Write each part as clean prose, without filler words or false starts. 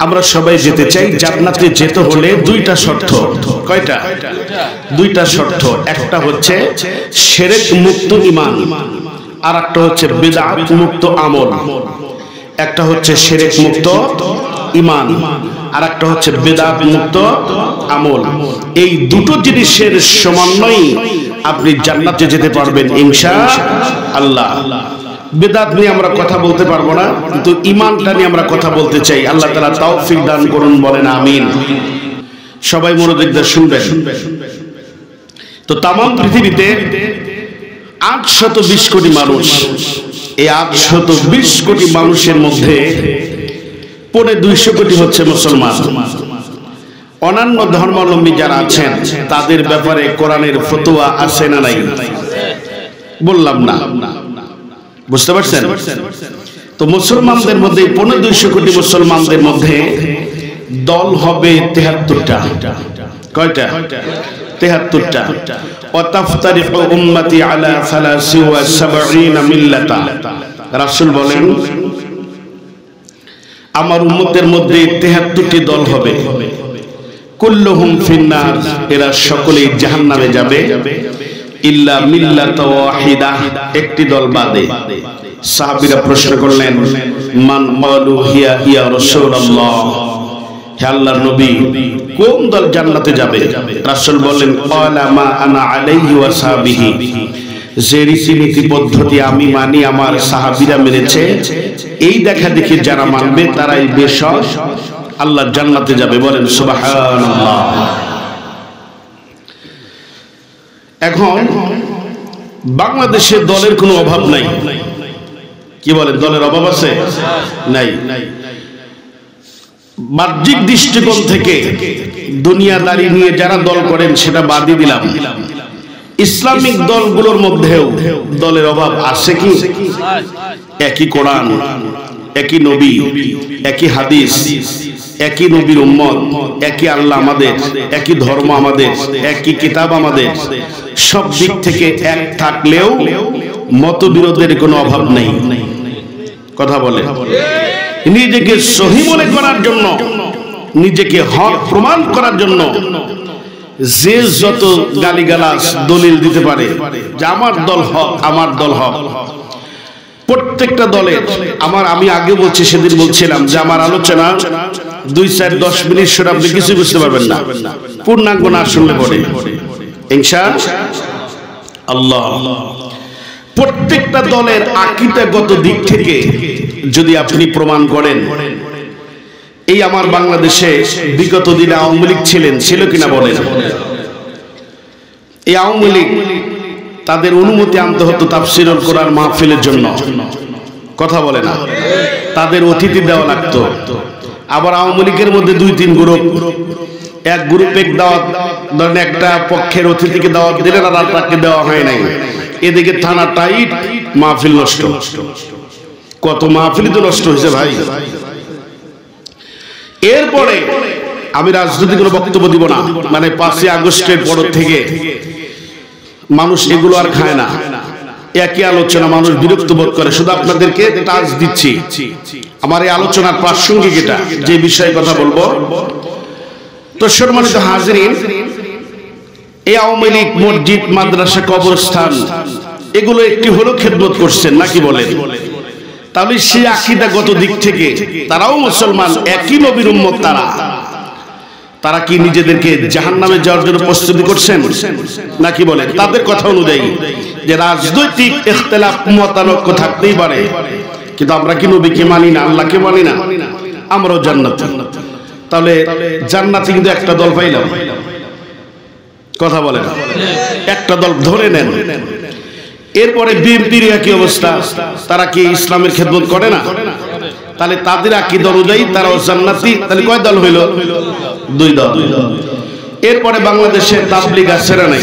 আমরা সবাই যেতে চাই। জান্নাতে যেতে হলে দুইটা শর্ত। কয়টা? দুইটা শর্ত। একটা হচ্ছে শিরক মুক্ত ঈমান, আর একটা হচ্ছে বিদআত মুক্ত আমল। একটা হচ্ছে শিরক মুক্ত ঈমান, আর একটা হচ্ছে বিদআত মুক্ত আমল। এই দুটো জিনিসের সমন্বয়ে আপনি জান্নাতে যেতে পারবেন ইনশাআল্লাহ। বিদআত নিয়ে আমরা কথা বলতে পারবো না, কিন্তু ঈমানটা নিয়ে আমরা কথা বলতে চাই। আল্লাহ তাআলা তৌফিক দান করুন, বলেন আমিন। সবাই মনোযোগ দিয়ে শুনবেন। তো তাম পৃথিবীতে 820 কোটি মানুষ। এই 820 কোটি মানুষের মধ্যে 250 কোটি হচ্ছে মুসলমান। অন্যান্য ধর্মাবলম্বী যারা আছেন তাদের ব্যাপারে কোরআনের ফতোয়া আছে না নাই? বললাম না, বুঝতে পারছেন? তো মুসলমানদের মধ্যে 250 কোটি মুসলমানদের মধ্যে দল হবে 73টা। কয়টা? 73টা। ওয়াতাফতারিকু উম্মতি আলা 73 মিল্লাতা। রাসূল বলেন আমার উম্মতের মধ্যে 73টি দল হবে। কুল্লুহুম ফিন্নার, এরা সকলেই জাহান্নামে যাবে। ইল্লা মিল্লাতা ওয়াহিদা, একটি দল বাদে। সাহাবীরা প্রশ্ন করলেন মান ক্বালু হিয়া ইয়া রাসূলুল্লাহ, হে আল্লাহর নবী কোন দল জান্নাতে যাবে? রাসূল বললেন ক্বালা মা আনা আলাইহি ওয়া সাহবিহি, যে রীতিনীতি পদ্ধতি আমি মানি আমার সাহাবীরা মেনেছে, এই দেখা দেখি যারা মানবে তারাই বেশক আল্লাহর জান্নাতে যাবে। বলেন সুবহানাল্লাহ। এখন বাংলাদেশে দলের কোনো অভাব নাই। কি বলেন, দলের অভাব আছে? নাই। বাহ্যিক দৃষ্টিকোণ থেকে দুনিয়াদারি নিয়ে যারা দল করেন সেটা বাদই দিলাম। ইসলামিক দলগুলোর মধ্যেও দলের অভাব আছে কি? একই কোরআন, একই নবী, একই হাদিস, একই নবীর উম্মত, একই আল্লাহ আমাদের, একই ধর্ম আমাদের, একই কিতাব আমাদের, সব দিক থেকে এক থাকলেও মতবিরোধের কোনো অভাব নেই। কথা বলে নিজেকে সহি মনে করার জন্য, নিজেকে হক প্রমাণ করার জন্য যে যত গালিগালাজ দলিল দিতে পারে যে আমার দল হক, আমার দল হক। প্রত্যেকটা দলের আমি আগে বলছি, সেদিন বলছিলাম যে আমার আলোচনা 2-4-10 মিনিট শুনে আপনি কিছু বুঝতে পারবেন না, পূর্ণাঙ্গ না শুনলে পরে ইনশাআল্লাহ। প্রত্যেকটা দলের আকীদাগত দিক থেকে যদি আপনি প্রমাণ করেন, এই আমার বাংলাদেশে বিগত দিনে আওয়ামী লীগ ছিল কিনা বলেন? এই আওয়ামী লীগ তাদের অনুমতি আনতে হতো তাফসীরুল কোরআন মাহফিলের জন্য, কথা বলে না, তাদের অতিথি দেওয়া লাগতো। আবার আওয়ামী লীগের মধ্যে 2-3 গ্রুপ, এক গ্রুপে দাওয়াত, ধরেন একটা পক্ষের অতিথিকে দাওয়াত দিলেন আর আরেকটাকে দেওয়া হয় নাই, এদিকে থানা টাইট, মাহফিল নষ্ট। কত মাহফিলই তো নষ্ট হয়েছে ভাই। এরপরে আমি রাজনৈতিক কোনো বক্তব্য দিব না, মানে 5ই আগস্টের পর থেকে মানুষ এগুলো আর খায় না, একই আলোচনা, মানুষ বিরক্ত বোধ করে। শুধু আপনাদেরকে টাচ দিচ্ছি, আমার এই আলোচনার প্রাসঙ্গিক এটা যে বিষয়ে কথা বলবো। তো সম্মানিত হাজিরিন, এই আওয়ামী লীগ মসজিদ, মাদ্রাসা, কবরস্থান এগুলো একটি হলো খেদমত করছেন নাকি বলেন? তাহলে সেই আকীদাগত দিক থেকে তারাও মুসলমান, একই নবীর উম্মত। তারা কি নিজেদেরকে জাহান্নামে যাওয়ার জন্য প্রস্তুতি করছেন নাকি বলেন? তাদের কথা অনুযায়ী যে রাজনৈতিক ইখতিলাফ মতানৈক্য থাকতেই পারে, কিন্তু আমরা কি নবীকে মানি না, আল্লাহকে মানি না, আমরাও জান্নাতি। তাহলে জান্নাতি কিন্তু একটা দল পাইলাম, কথা বলেন, একটা দল ধরে নেন। এরপরে বিএনপির কি অবস্থা? তারা কি ইসলামের খেদমত করে না? তাহলে তাদের আকীদা অনুযায়ী তারাও জান্নাতি। তাহলে কয় দল হইল? 2 দল। এরপরে বাংলাদেশে তাবলীগ আছে না নাই?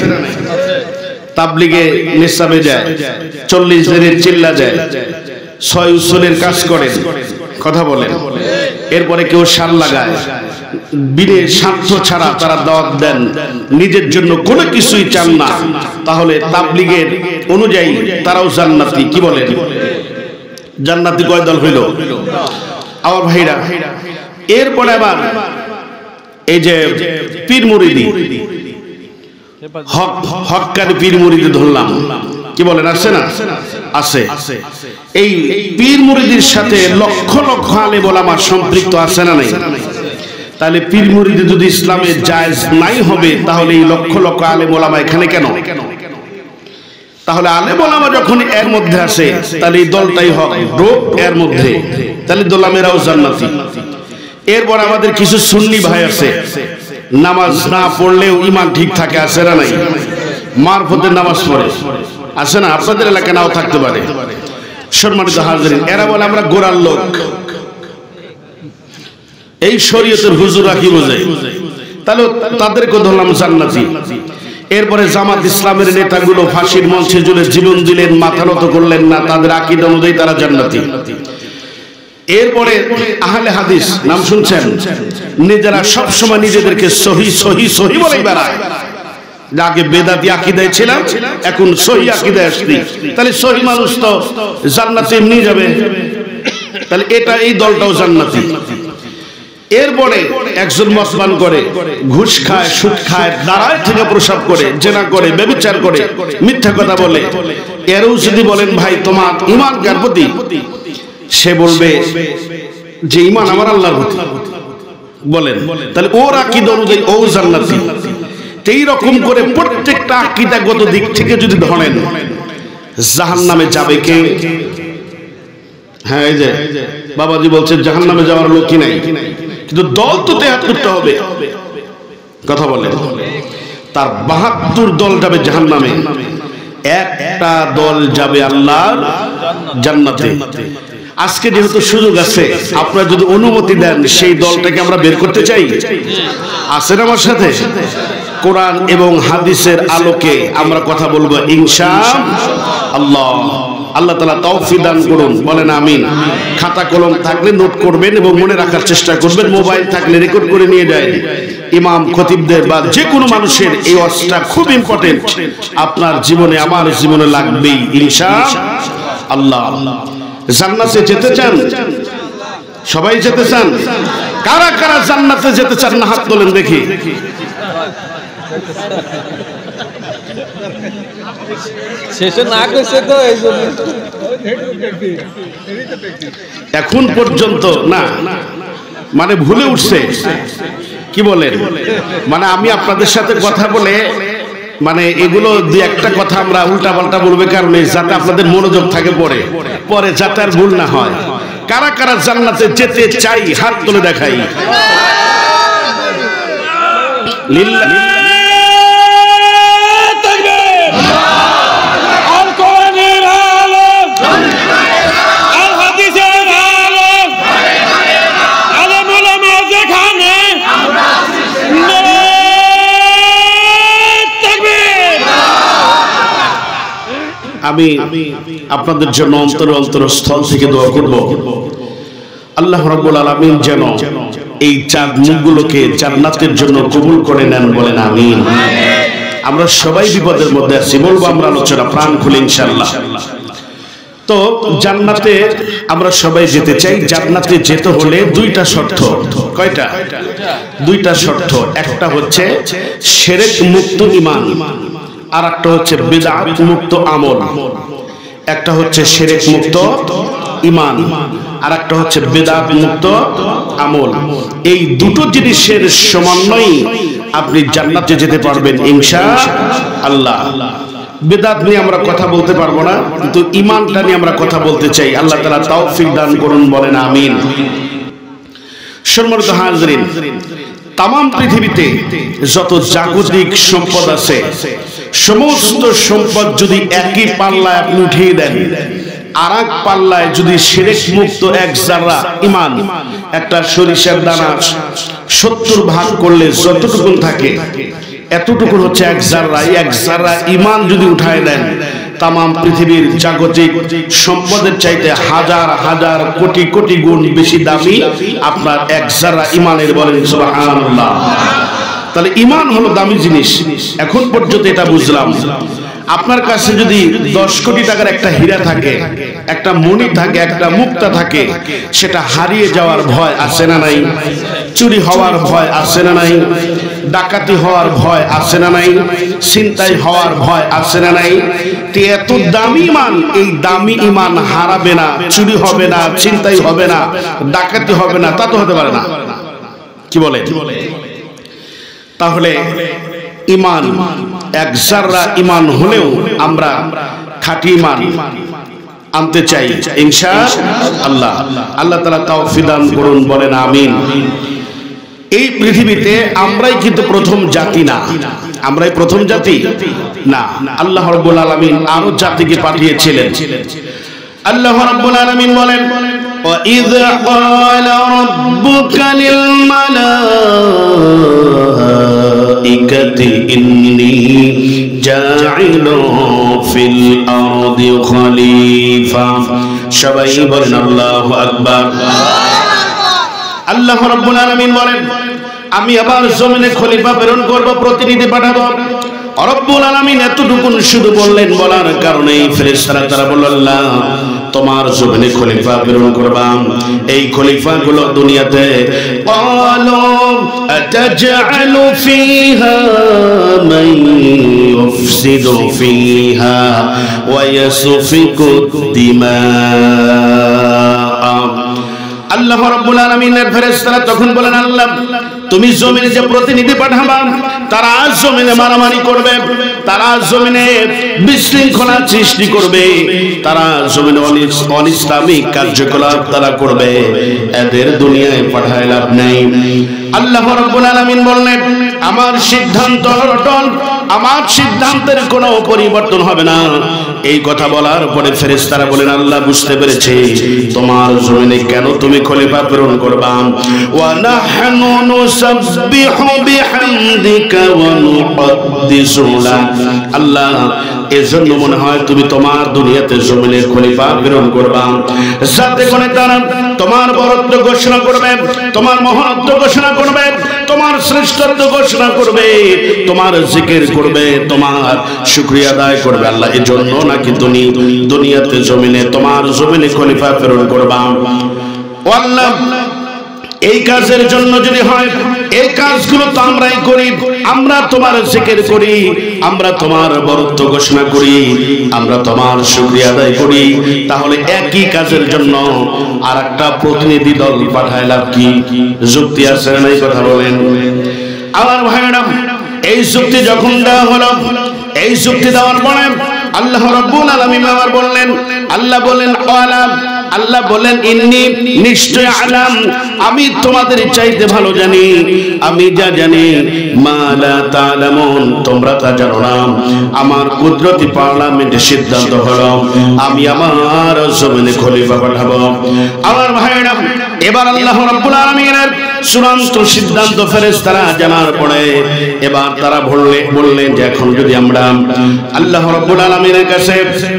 তাবলীগে নিসাবে যায়, 40 দিনের চিল্লা যায়, 6 উসুলের কাজ করেন, কথা বলেন। এরপরে কেউ সার লাগায়, বিনে স্বার্থ ছাড়া তারা দাওয়াত দেন, নিজের জন্য কোনো কিছুই চান না। তাহলে তাবলীগের অনুযায়ী তারাও জান্নাতি। কি বলেন? জান্নাতি কয় দল হইল? আমার ভাইরা, এরপরে আবার এই যে পীর মুরিদি, হক্কানি পীর মুরিদি ধরলাম, কি বলেন আছে না? আছে। এই পীর মুরিদির সাথে লক্ষ লক্ষ আলেম ওলামা সম্পৃক্ত আছে না নাই? তাহলে পীর মুরিদি যদি ইসলামে জায়েজ নাই হবে, তাহলে এই লক্ষ লক্ষ আলেম ওলামা এখানে কেন? তাহলে আলেম ওলামা যখন এর মধ্যে আছে, তাহলে এই দলটাই হক, ডোপ এর মধ্যে, তাহলে দোলামেরাও জান্নাতি। এরপর আমাদের কিছু সুন্নি ভাই আছে, নামাজ না পড়লেও ঈমান ঠিক থাকে, আছে না নাই? মারফতের নামাজ পড়ে, আছে না? আপনাদের এলাকা নাও থাকতে পারে। সম্মানিত হাজিরিন, এরা বলে আমরা গোড়ার লোক, এই শরীয়তের হুজুরা কি বোঝে? তাহলে তাদেরকে ধরলাম জান্নাতি। এরপরে জামাত ইসলামের নেতাগুলো ফাঁসির মঞ্চে জুড়ে জীবন দিলেন, মাথা নত করলেন না, তাদের আকীদা অনুযায়ী তারা জান্নাতি। এরপরে আহলে হাদিস নাম শুনছেন, নিজেরা সবসময় নিজেদেরকে সহি সহি সহি বলেই বেড়ায়। আগে বেদাতি আকীদায় ছিলাম, এখন সহি আকীদায় আসছি, তাহলে সহি মানুষ তো জান্নাতে এমনি যাবে, তাহলে এটা এই দলটাও জান্নাতি। এরপরে একজন মসবান করে, ঘুষ খায়, সুদ খায়, দাঁড়ায় থেকে প্রসাব করে, জেনা করে, ব্যভিচার করে, মিথ্যা কথা বলে, এরও যদি বলেন ভাই তোমার ঈমান কার প্রতি, সে বলবে যে ঈমান আমার আল্লাহর প্রতি। বলেন, তাহলে ওর আকীদা অনুযায়ী ও জান্নাতি। এই রকম করে প্রত্যেকটা আকীদাগত দিক থেকে যদি ধরেন, জাহান্নামে যাবে কে? হ্যাঁ, এই যে বাবাজি বলছেন জাহান্নামে যাওয়ার লোক কি নাই, কিন্তু দল তো ত্যাগ করতে হবে। কথা বলেন, তার ৭২ দল যাবে জাহান্নামে, একটা দল যাবে আল্লাহর জান্নাতে। আজকে যেহেতু সুযোগ আছে, আপনারা যদি অনুমতি দেন, সেই দলটাকে আমরা বের করতে চাই। আছেন আমার সাথে? কোরআন এবং হাদিসের আলোকে আমরা কথা বলবো ইনশাআল্লাহ। আল্লাহ তাআলা তৌফিক দান করুন, বলেন আমিন। খাতা কলম থাকলে নোট করবেন এবং মনে রাখার চেষ্টা করবেন, মোবাইল থাকলে রেকর্ড করে নিয়ে যায়। ইমাম খতিবদের বা যে কোনো মানুষের এই ওয়াজটা খুব ইম্পর্টেন্ট, আপনার জীবনে আমার জীবনে লাগবেই ইনশাআল্লাহ। জান্নাতে যেতে চান? সবাই যেতে চান? কারা কারা জান্নাতে যেতে চান না হাত তোলেন দেখি। শেষে না কইছে তো এইজন্য এখন পর্যন্ত না, মানে ভুলে উঠছে, কি বলেন? মানে আমি আপনাদের সাথে কথা বলে, মানে এগুলো দুই একটা কথা আমরা উল্টা পাল্টা বলবে কারণে, যাতে আপনাদের মনোযোগ থাকে পরে পরে যাতে আর ভুল না হয়। কারা কারা জান্নাতে যেতে চাই হাত তুলে দেখাই। লিল্লাহ আমি আপনাদের জন্য অন্তরস্থল থেকে দোয়া করব, আল্লাহ রাব্বুল আলামিন যেন এই চাঁদ মুখগুলোকে জান্নাতের জন্য কবুল করে নেন, বলেন আমিন। আমরা সবাই বিপদের মধ্যে আছি, বলবো আমরা আলোচনা প্রাণ খুলে ইনশাআল্লাহ। তো জান্নাতে আমরা সবাই যেতে চাই। জান্নাতে যেতে হলে দুইটা শর্ত। কয়টা? দুইটা শর্ত। একটা হচ্ছে শিরক মুক্ত ঈমান, আর একটা হচ্ছে বিদআত মুক্ত আমল। একটা হচ্ছে শিরক মুক্ত ঈমান, আর একটা হচ্ছে বিদআত মুক্ত আমল। এই দুটো জিনিসের সমন্বয়ে আপনি জান্নাতে যেতে পারবেন ইনশাআল্লাহ। বিদআত নিয়ে আমরা কথা বলতে পারবো না, কিন্তু ঈমানটা নিয়ে আমরা কথা বলতে চাই। আল্লাহ তাআলা তৌফিক দান করুন, বলেন আমিন। সম্মানিত হাজিরিন, তাম পৃথিবীতে যত জাগতিক সম্পদ আছে, সমস্ত সম্পদ যদি একই পাল্লায় আপনি উঠিয়ে দেন, আর এক পাল্লায় যদি শিরক মুক্ত এক যারা ঈমান, একটা সরিষার দানা 70 ভাগ করলে যতটুকু থাকে, এতটুকু হচ্ছে এক যারা। এক যারা ঈমান যদি উঠায় দেন, তাম পৃথিবীর জাগতিক সম্পদের চাইতে হাজার হাজার কোটি কোটি গুণ বেশি দামি আপনার এক যারা ঈমানের, বলেন সুবহানাল্লাহ। তাহলে ঈমান হলো দামি জিনিস। এখন পর্যন্ত এটা বুঝলাম। আপনার কাছে যদি 10 কোটি টাকার একটা হীরা থাকে, একটা মণি থাকে, একটা মুক্তা থাকে, সেটা হারিয়ে যাওয়ার ভয় আছে না নাই? চুরি হওয়ার ভয় আছে না নাই? ডাকাতি হওয়ার ভয় আছে না নাই? ছিনতাই হওয়ার ভয় আছে না নাই? এত দামি ইমান, এই দামি ইমান হারাবে না, চুরি হবে না, ছিনতাই হবে না, ডাকাতি হবে না, তা তো হতে পারে না। কি বলে? তাহলে ইমান এক জাররা ইমান হলেও আমরা খাঁটি ইমান আনতে চাই ইনশাআল্লাহ। আল্লাহ তাআলা তৌফিক দান করুন, বলেন আমিন। এই পৃথিবীতে আমরাই কিন্তু প্রথম জাতি না, আমরাই প্রথম জাতি না। আল্লাহ রাব্বুল আলামিন আরো জাতিকে পাঠিয়েছিলেন। আল্লাহ রাব্বুল আলামিন বলেন, وَإِذْ قَالَ رَبُّكَ لِلْمَلَائِكَةِ إِنِّي جَاعِلٌ فِي الْأَرْضِ خَلِيفَةً সবাই বলেন আল্লাহু আকবার। আল্লাহ রাব্বুল আলামিন বলেন, আমি আবার জমিনে খলিফা প্রেরণ করব, প্রতিনিধি পাঠাবো। রব্বুল আলামিন এতটুকু শুধু বললেন, বলার কারণে ফেরেশতারা তারা বলল, আল্লাহ তোমার জমিনে খলিফা প্রেরণ করবা। এই খলিফাগুলো দুনিয়াতে ক্বালু আতাজআলু ফিহা মান ইউফসিদু ফিহা ওয়া ইয়াসফিকু দিমা। আল্লাহ রাব্বুল আলামিনের ফেরেশতারা তখন বলেন, আল্লাহ তুমি জমিনে যে প্রতিনিধি পাঠাবা, তারা জমিনে মারামারি করবে, তারা জমিনে বিশৃঙ্খলা সৃষ্টি করবে, তারা জমিনে অনিসলামিক কার্যকলাপ তারা করবে, এদের দুনিয়ায় পাঠায় লাভ নেই। আল্লাহ রাব্বুল আলামিন বললেন, আমার সিদ্ধান্ত অটল, আমার সিদ্ধান্তের কোনো পরিবর্তন হবে না। এই কথা বলার পরে ফেরেশতারা বলেন, আল্লাহ বুঝতে পেরেছি তোমার জমিনে কেন তুমি খলিফা প্রেরণ করবা। ওয়া নাহনু নুসাব্বিহু বিহামদিকা ওয়া নুকদ্দিসু লাক। আল্লাহ এজন্য মনে হয় তুমি তোমার দুনিয়াতে জমিনে খলিফা প্রেরণ করবা, যাতে করে তারা তোমার বরত্ব ঘোষণা করবে, তোমার মহত্ব ঘোষণা করবে, তোমার শ্রেষ্ঠত্ব ঘোষণা করবে, তোমার জিকির করবে, তোমার শুকরিয়া আদায় করবে। আল্লাহ এজন্য নাকি তুমি দুনিয়াতে জমিনে তোমার জমিনে খলিফা প্রেরণ করবা। ও আল্লাহ, এই কাজের জন্য যদি হয়, এই কাজগুলো তো আমরাই করি, আমরা তোমার জিকির করি, আমরা তোমার বরত্ব ঘোষণা করি, আমরা তোমার শুকরিয়া আদায় করি, তাহলে একই কাজের জন্য আরেকটা প্রতিনিধি দল পাঠায় লাভ কি? যুক্তি আছে না? এই কথা বলেন আমার ভাইরা। এই যুক্তি যখন দেওয়া হলো, এই যুক্তি দেওয়ার পরে আল্লাহ রাব্বুল আলামিন আবার বললেন, আল্লাহ বলেন আলাম, আল্লাহ বলেন ইন্নী নিশ্চয় আলাম, আমি তোমাদের চাইতে ভালো জানি, আমি যা জানি মা লা তা'লামুন, তোমরা তা জানো না। আমার কুদরতি পার্লামেন্টে সিদ্ধান্ত হলো আমি আমার জমিনে খলিফা পাঠাবো। আমার ভাইরা, এবার আল্লাহ রাব্বুল আলামিনের চূড়ান্ত সিদ্ধান্ত ফেরেশতারা জানার পরে এবার তারা বললেন যে এখন যদি আমরা আল্লাহ রাব্বুল আলামিনের কাছে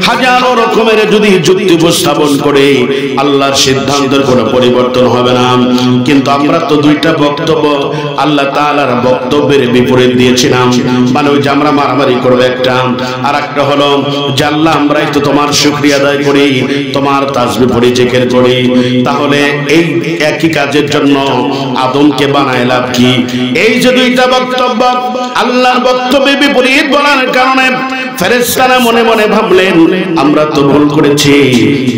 হাজারো রকমের যদি যুক্তি উপস্থাপন করে, আল্লাহর সিদ্ধান্তের কোনো পরিবর্তন হবে না। কিন্তু আমরা তো দুইটা বক্তব্য আল্লাহ তাআলার বক্তব্যের বিপরীত দিয়েছিলাম। মানে ওই যে আমরা মারামারি করবো একটা, আর একটা হলো যে আল্লাহ আমরাই তো তোমার শুকরিয়া আদায় করি, তোমার তাসবিহ পড়ি, জিকির করি, তাহলে এই একই কাজের জন্য আদমকে বানায় লাভ কি? এই যে দুইটা বক্তব্য আল্লাহর বক্তব্যের বিপরীত বলার কারণে ফেরেশতারা মনে মনে ভাবলেন, আমরা তো ভুল করেছি,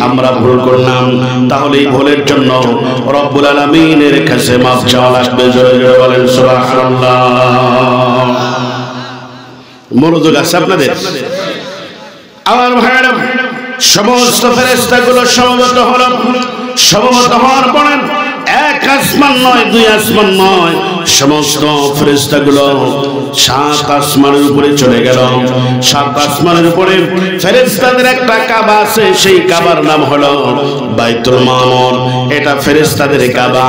আমরা ভুল করলাম, তাহলে এই ভুলের জন্য রব্বুল আলামিনের কাছে মাফ চাওয়া লাগবে। জোরে জোরে বলেন সুবহানাল্লাহ। মনোযোগ আছে আপনাদের? আমার ভাইরা, সমস্ত ফেরেশতাগুলো সমবেত হলো। সমবেত হওয়ার পরে এক আসমান নয়, দুই আসমান নয়, সমস্ত ফেরেশতাগুলো সাত আসমানের উপরে চলে গেল। সাত আসমানের উপরে ফেরেশতাদের একটা কাবা আছে, সেই কাবার নাম হলো বাইতুল মামুর। এটা ফেরেশতাদের কাবা।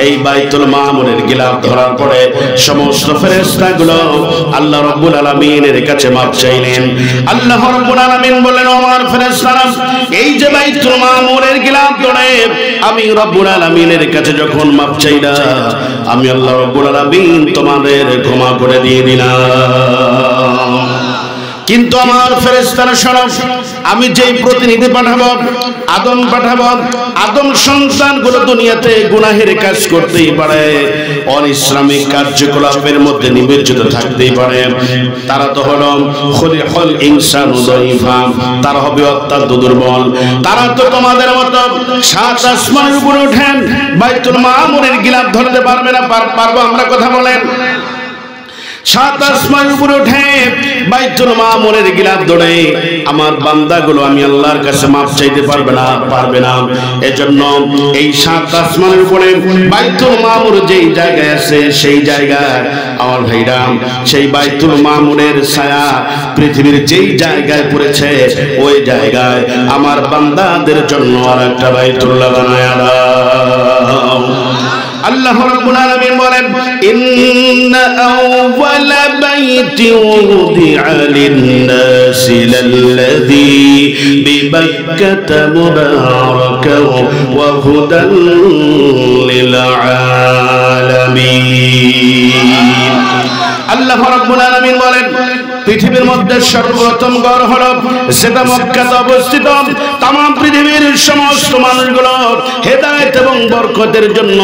এই বাইতুল মামুরের গিলাফ ধরার পরে সমস্ত ফেরেশতাগুলো আল্লাহ রাব্বুল আলামিনের কাছে মাপ চাইলেন। আল্লাহ রাব্বুল আলামিন বলেন, আমার ফেরেশতারা এই যে বাইতুল মামুরের গিলাফ ধরে আমি রব্বুল আলামিনের কাছে যখন মাপ চাইলা, আমি আল্লাহ রাব্বুল আলামিন তোমাদের ক্ষমা করে দিয়ে দিলাম। কিন্তু আমার ফেরেশতারা শোনো, আমি যেই প্রতিনিধি পাঠাবো, আদম পাঠাবো, আদম সন্তানগুলো দুনিয়াতে গুনাহের কাজ করতেই পারে, অনিসলামিক কার্যকলাপের মধ্যে নিবেদিত থাকতেই পারে। তারা তো হলো খুলিকাল ইনসানু যায়ফা, তারা হবে অত্যন্ত দুর্বল। তারা তো তোমাদের মতো সাত আসমানের উপরে উঠেন বাইতুল মামুরের গিলাফ ধরতে পারবে না। পারবো আমরা? কথা বলেন। সাত আসমানের উপরে উঠে বাইতুল মামুরের গিলাফ ধরে আমার বান্দাগুলো আমি আল্লাহর কাছে মাপ চাইতে পারবে না। এজন্য এই সাত আসমানের উপরে বাইতুল মামুর যেই জায়গায় আছে, সেই জায়গায় আমার ভাইরা, সেই বাইতুল মামুরের ছায়া পৃথিবীর যেই জায়গায় পড়েছে, ওই জায়গায় আমার বান্দাদের জন্য আর একটা বাইতুল্লাহ বানায়া দাও। আল্লাহ রাব্বুল আলামিন বলেন, ইন্না আউওয়ালা বাইতি উদিআ লিন-নাসি লাল্লাযী বিবাক্কাতা মুবারাকান ওয়া হুদান লিল-আলামিন। আল্লাহ রাব্বুল আলামিন বলেন, পৃথিবীর মধ্যে সর্বপ্রথম ঘর হলো সেটা মক্কাতে অবস্থিত। তাম পৃথিবীর সমস্ত মানুষগুলো হেদায়েত এবং বরকতের জন্য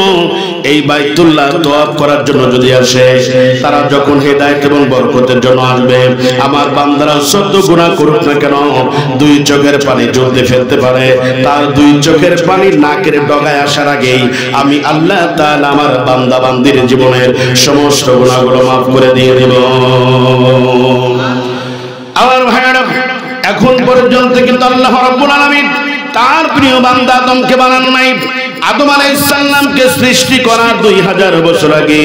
এই বাইতুল্লাহ তওয়াফ করার জন্য যদি আসে, তারা যখন হেদায়েত এবং বরকতের জন্য আসবে, আমার বান্দারা যত গুনাহ করুক না কেন, দুই চোখের পানি জলদি ফেলতে পারে, তার দুই চোখের পানি নাকের ডগায় আসার আগেই আমি আল্লাহ তাআলা আমার বান্দা বান্দির জীবনের সমস্ত গুনাহগুলো মাফ করে দিয়ে দেব। আমার ভাইরা, এখন পর্যন্ত কিন্তু আল্লাহ রাব্বুল আলামিন তার প্রিয় বান্দা আদমকে বানানো নাই। আদম আলাইহিস সালামকে সৃষ্টি করার 2000 বছর আগে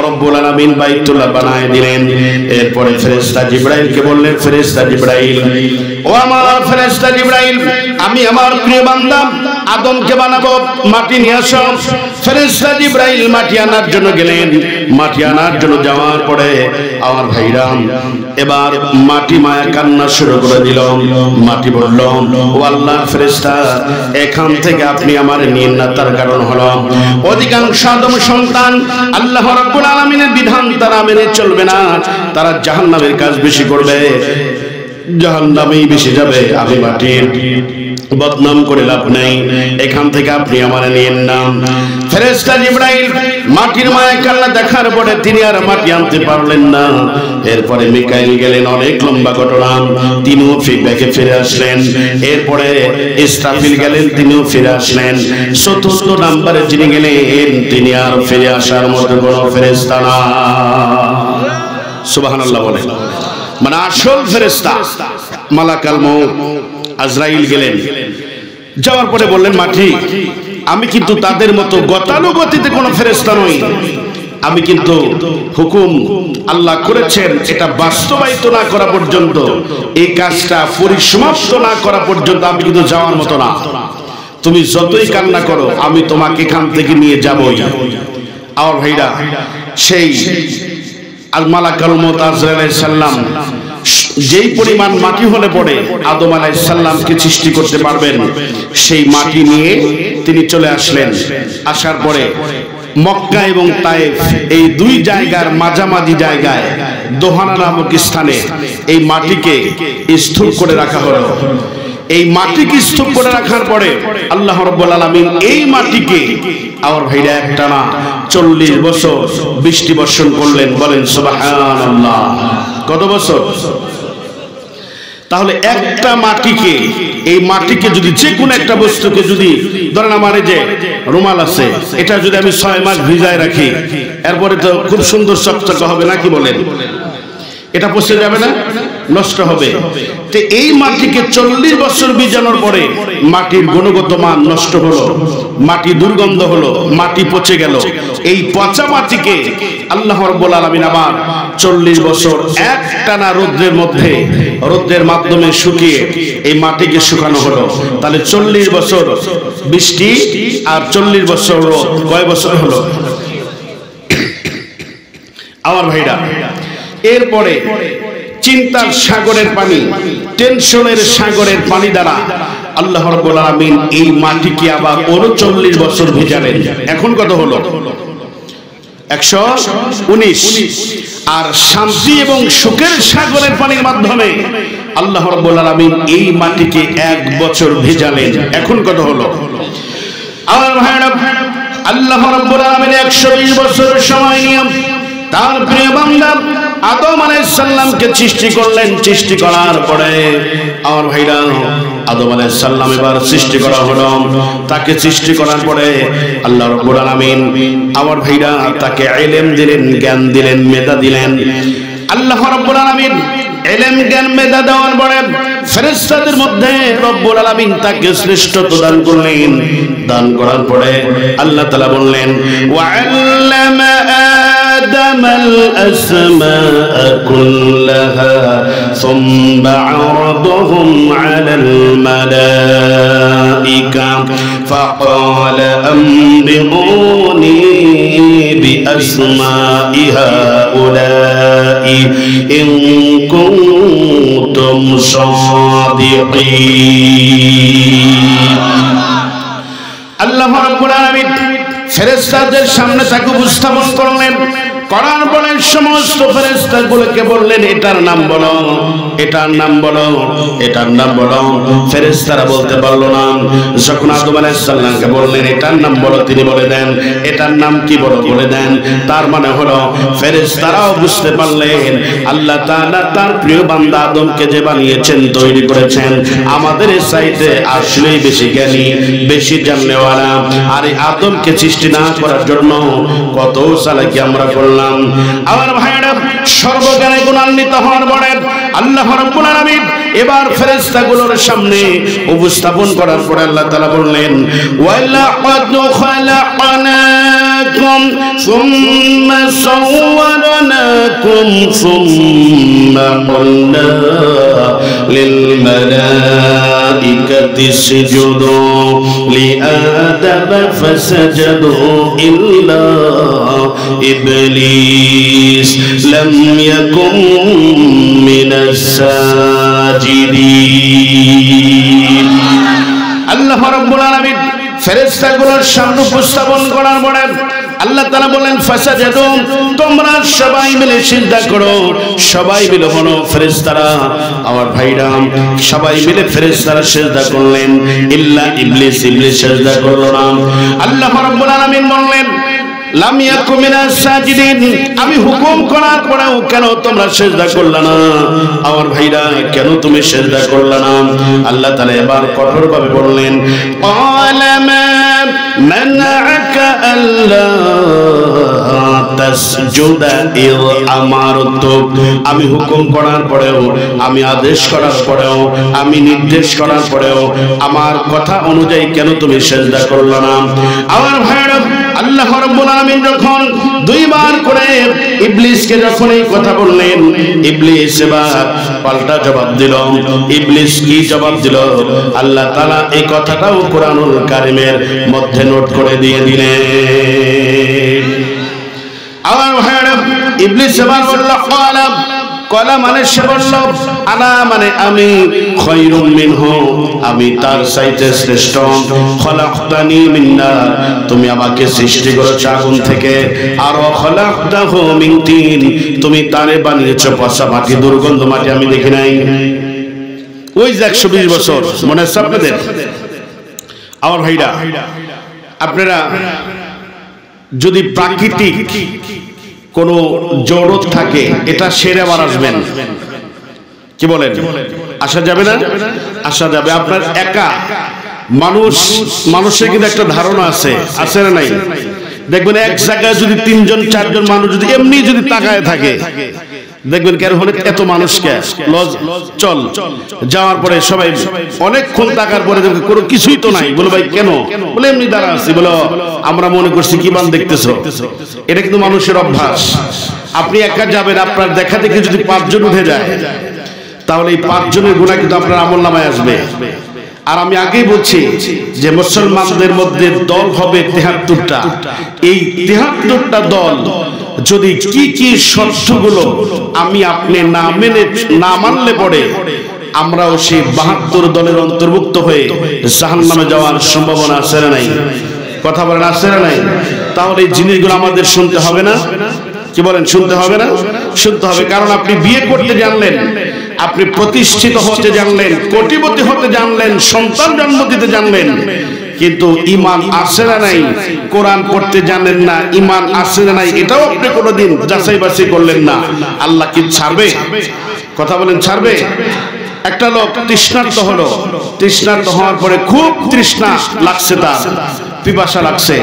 রব্বুল আলামিন বাইতুল্লাহ বানায় দিলেন। এরপরে ফেরেশতা জিবরাইলকে বললেন, ফেরেশতা জিবরাইল, ও আমার ফেরেশতা জিবরাইল, আমি আমার প্রিয় বান্দা আদমকে বানাবো, মাটি নিয়ে আসো। ফেরেশতা জিবরাইল মাটি আনার জন্য গেলেন। মাটি আনার জন্য যাওয়ার পরে আমার ভাইরা, এবার মাটি মায়া কান্না শুরু করে দিল। মাটি বলল, ও আল্লাহর ফেরেশতা, এখান থেকে আপনি আমার নিয়ে না, তার কারণ হলো অধিকাংশ আদম সন্তান আল্লাহ রাব্বুল আলামিনের বিধান তারা মেনে চলবে না, তারা জাহান্নামের কাজ বেশি করবে, জাহান্নামেই বেশি যাবে। আমি মাটির বদনাম করে লাভ নেই, এখান থেকে আপনি আমার নিয়েন না। ফেরেশতা জিবরাইল মাটির মায়া কান্না দেখার পরে তিনি আর মাটি আনতে পারলেন না। এরপরে মিকাইল গেলেন, অনেক লম্বা ঘটনা, তিনিও ফিডব্যাকে ফিরে আসলেন। এরপরে ইসরাফিল গেলেন, তিনিও ফিরে আসলেন। চতুর্থ নাম্বারে যিনি গেলেন, তিনি আর ফিরে আসার মতো কোনো ফেরেশতা না। সুবহানাল্লাহ বলেন। মানে আসল ফেরেশতা মালাকাল মউত আজরাইল গেলেন। যাওয়ার পরে বললেন, মাটি, আমি কিন্তু তাদের মতো গতানুগতিতে কোনো ফেরেশতা নই। আমি কিন্তু হুকুম আল্লাহ করেছেন, এটা বাস্তবায়িত না করা পর্যন্ত, এই কাজটা পরিসমাপ্ত না করা পর্যন্ত আমি কিন্তু যাওয়ার মতো না। তুমি যতই কান্না করো, আমি তোমাকে এখান থেকে নিয়ে যাবই। আর ভাইরা, সেই আল মালাকুল মউত আজরাইল আলাইহিস সালাম যেই পরিমাণ মাটি হলে পড়ে আদম আলাইহিস সালামকে সৃষ্টি করতে পারবেন, সেই মাটি নিয়ে তিনি চলে আসলেন। আসার পরে মক্কা এবং তায়েফ এই দুই জায়গার মাঝামাঝি জায়গায় দোহানা নামক স্থানে এই মাটিকে স্তূপ করে রাখা হলো। এই মাটিকে স্তূপ করে রাখার পরে আল্লাহ রাব্বুল আলামিন এই মাটিকে আমার ভাইরা একটানা 40 বছর বৃষ্টি বর্ষণ করলেন। বলেন সুবহানাল্লাহ। কত বছর? তাহলে একটা মাটিকে, এই মাটিকে যদি যে কোনো একটা বস্তুকে যদি ধরেন আমার এই যে রুমাল আছে, এটা যদি আমি 6 মাস ভিজায় রাখি, এরপরে তো খুব সুন্দর চকচকে হবে না, কি বলেন? এটা পচে যাবে না, নষ্ট হবে। তো এই মাটিকে 40 বছর ভিজানোর পরে মাটির গুণগত মান নষ্ট হলো, মাটি দুর্গন্ধ হলো, মাটি পচে গেল। এই পচা মাটিকে আল্লাহ রাব্বুল আলামিন আবার 40 বছর একটানা রোদ্রের মাধ্যমে শুকিয়ে এই মাটিকে শুকানো হলো। তাহলে 40 বছর বৃষ্টি আর 40 বছর রোদ, কয় বছর হলো আমার ভাইরা? এরপরে চিন্তার সাগরের পানি, টেনশনের সাগরের পানি দ্বারা আল্লাহ রাব্বুল আলামিন এই মাটিকে আবার 39 বছর ভিজালেন। এখন কত হলো? 119। আর শান্তি এবং সুখের সাগরের পানির মাধ্যমে আল্লাহ রাব্বুল আলামিন এই মাটিকে 1 বছর ভেজালেন। এখন কত হলো? আমার ভাইরা, আল্লাহ রাব্বুল আলামিন 120 বছর সময় নিয়ে তার প্রিয় বান্দা আদম আলাইহিস সালামকে সৃষ্টি করলেন। সৃষ্টি করার পরে আমার ভাইরা, আদম আলাইহিস সালাম এবার সৃষ্টি করা হলো। তাকে সৃষ্টি করার পরে আল্লাহ রাব্বুল আলামিন আমার ভাইরা তাকে ইলম দিলেন, জ্ঞান দিলেন, মেধা দিলেন। আল্লাহ রাব্বুল আলামিন ইলম, জ্ঞান, মেধা দেওয়ার পরে ফেরেশতাদের মধ্যে রব্বুল আলামিন তাকে শ্রেষ্ঠত্ব দান করলেন। দান করার পরে আল্লাহ তাআলা বললেন, ওয়া আল্লামা آدم الأسماء كلها ثم عرضهم على الملائكة فقال أنبئوني بأسماء هؤلاء إن كنتم صادقين। الله رب العالمين ফেরেশতাদের সামনে তাকে উপস্থাপন করলেন। করার পরে সমস্ত ফেরেশতাগুলোকে বললেন, এটার নাম বলো, এটার নাম বলো, এটার নাম বলো। ফেরেশতারা বলতে পারলো না। যখন আদম আলাইহিস সালামকে বললেন এটার নাম বলো, তিনি বলে দেন এটার নাম কি বলো, বলে দেন। তার মানে হলো ফেরেশতারাও বুঝতে পারলেন আল্লাহ তাআলা তার প্রিয় বান্দা আদমকে যে বানিয়েছেন, তৈরি করেছেন, আমাদের চাইতে আসলেই বেশি জ্ঞানী, বেশি জাননেওয়ালা। আর এই আদমকে সৃষ্টি না করার জন্য কত চালাকি আমরা করলাম। আমার ভাইরা, সর্বজ্ঞানে গুণান্বিত হওয়ার পরে আল্লাহ রাব্বুল আলামিন এবার ফেরেশতাগুলোর সামনে উপস্থাপন করার পরে আল্লাহ তাআলা বললেন, ওয়ালাকাদ খালাকনাকুম সুম্মা সাওয়ারনাকুম সুম্মা কুলনা লিল মালাইকাতি ইসজুদু লিআদম ফাসাজাদু ইল্লা ইবলিস লাম ইয়াকুম মিনাস সাজিদিন। আল্লাহ রাব্বুল আলামিন ফেরেশতাগুলোর সামনে উপস্থাপন করার পরে আল্লাহ তাআলা বলেন, ফাসাজাদু, তোমরা সবাই মিলে সিজদা করো। সবাই মিলে হলো ফেরেশতারা, আমার ভাইরা, সবাই মিলে ফেরেশতারা সিজদা করলেন। ইল্লা ইবলিস, ইবলিস সিজদা করলো না। আল্লাহ রাব্বুল আলামিন বললেন, লাম ইয়াকুম মিনাস সাজিদিন, আমি হুকুম করার পরেও কেন তোমরা সিজদা করলে না? আমার ভাইরা, কেন তুমি সিজদা করলে না? আল্লাহ তাআলা এবার কঠোরভাবে বললেন, ক্বালা মা মানাআকা আল্লা তাসজুদা ইয আমারতুক, আমি হুকুম করার পরেও, আমি আদেশ করার পরেও, আমি নির্দেশ করার পরেও আমার কথা অনুযায়ী কেন তুমি সিজদা করলে না? আমার ভাইরা, আল্লাহ রাব্বুল আলামিন যখন দুইবার করে ইবলিসকে যখন এই কথা বললেন, ইবলিস এবার পাল্টা জবাব দিল। ইবলিস কি জবাব দিল? আল্লাহ তাআলা এই কথাটাও কোরআনুল কারীমের মধ্যে নোট করে দিয়ে দিলেন। আমার ভাইরা, ইবলিস এবার বলল, কলা মানে সে বলল, আনা মানে আমি, খায়রুম মিনহু, আমি তার চাইতে শ্রেষ্ঠ। খলাকতানি মিন নার, তুমি আমাকে সৃষ্টি করেছো আগুন থেকে। আর খলাকতাহু মিন তিন, তুমি তারে বানিয়েছো পচা মাটি, দুর্গন্ধ মাটি, আমি দেখি নাই। ওই যে 120 বছর মনে আছে আপনাদের? আমার ভাইরা, আপনারা যদি প্রাকৃতিক কোন জড়ত থাকে, এটা সেরে আবার আসবেন, কি বলেন? আসা যাবে না? আসা যাবে। আপনার একা মানুষের কিন্তু একটা ধারণা আছে, আছে না নাই? দেখবেন এক জায়গায় যদি 3জন 4জন মানুষ যদি এমনি যদি তাকায় থাকে, দেখবেন কেন হলে এত মানুষকে চল যাওয়ার পরে সবাই অনেকক্ষণ তাকার পরে দেখবেন কোনো কিছুই তো নাই। বলে ভাই কেন? বলে এমনি দাঁড়া আছি। বলো আমরা মনে করছি কি বান দেখতেছো। এটা কিন্তু মানুষের অভ্যাস। আপনি একা যাবেন, আপনার দেখা দেখে যদি 5 জন উঠে যায়, তাহলে এই 5 জনের গুনাহ কিন্তু আপনার আমলনামায় আসবে। আর আমি আগেই বলছি যে মুসলমানদের মধ্যে দল হবে 73টা। এই 73টা দল যদি কি কি শর্তগুলো আমি আপনি না মানলে পড়ে আমরাও সেই 72 দলের অন্তর্ভুক্ত হয়ে জাহান্নামে যাওয়ার সম্ভাবনা আছে না নাই? কথা বলেন আসছে না নাই? তাহলে এই জিনিসগুলো আমাদের শুনতে হবে না? কি বলেন, শুনতে হবে না? শুনতে হবে। কারণ আপনি বিয়ে করতে জানলেন, আপনি প্রতিষ্ঠিত হতে জানলেন, কোটিপতি হতে জানলেন, সন্তান জন্ম দিতে জানলেন, কিন্তু ঈমান আছে না নাই, কোরআন পড়তে জানেন না, ঈমান আছে না নাই, এটাও আপনি কোনোদিন যাচাই বাছাই করলেন না, আল্লাহ কি ছাড়বে? কথা বলেন, ছাড়বে? একটা লোক তৃষ্ণার্ত হলো, তৃষ্ণার্ত হওয়ার পরে খুব তৃষ্ণা লাগছে, তার পিপাসা লাগছে,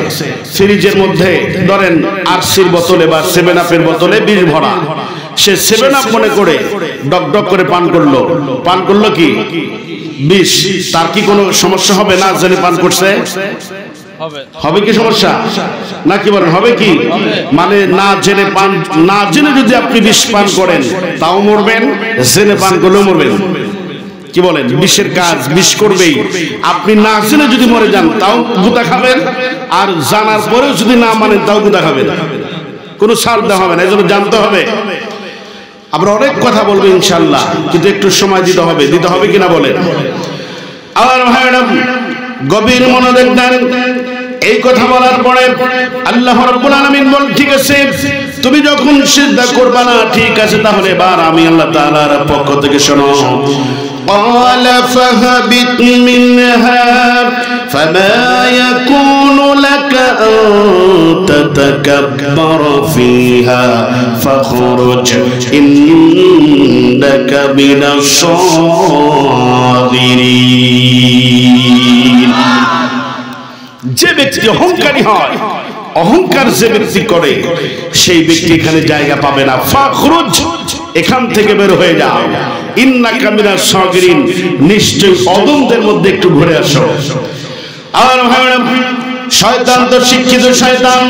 ফ্রিজের মধ্যে ধরেন আরসির বোতলে বা 7 আপের বোতলে বিষ ভরা, সে 7 আপ মনে করে ডক ডক করে পান করলো। পান করলো কি বিষ, তার কি কোনো সমস্যা হবে? না জেনে পান করছে, হবে কি সমস্যা? না কি বলেন, হবে কি? মানে না জেনে পান, না জেনে যদি আপনি বিষ পান করেন তাও মরবেন, জেনে পান করলেও মরবেন। কি বলেন, বিষের কাজ বিষ করবেই। আপনি না জেনে যদি মরে যান তাও গুতা খাবেন, আর জানার পরেও যদি না মানেন তাও গুতা খাবেন, কোনো ছাড় দেওয়া হবে না। এই জন্য জানতে হবে। আমরা অনেক কথা বলবো ইনশাআল্লাহ, কিন্তু একটু সময় দিতে হবে। দিতে হবে কিনা বলেন? আমার ভাইরা গভীর মনোযোগ দেন। এই কথা বলার পরে আল্লাহ রাব্বুল আলামিন বল, ঠিক আছে তুমি যখন সিজদা করবা না, ঠিক আছে, তাহলে এবার আমি আল্লাহ তাআলার পক্ষ থেকে শোনো। قال فاهبط منها فما يكون لك أن تتكبر فيها فاخرج إنك من الصاغرين। যে ব্যক্তি অহংকারী হয়, অহংকার যে ব্যক্তি করে, সেই ব্যক্তি এখানে জায়গা পাবে না। ফাখরুজ, এখান থেকে বের হয়ে যাও। ইন্নাকা মিনাস সাগিরিন, নিশ্চয়ই অদমদের মধ্যে একটু ঘুরে আসো। আর ভাইরা, শয়তান তো শিক্ষিত শয়তান,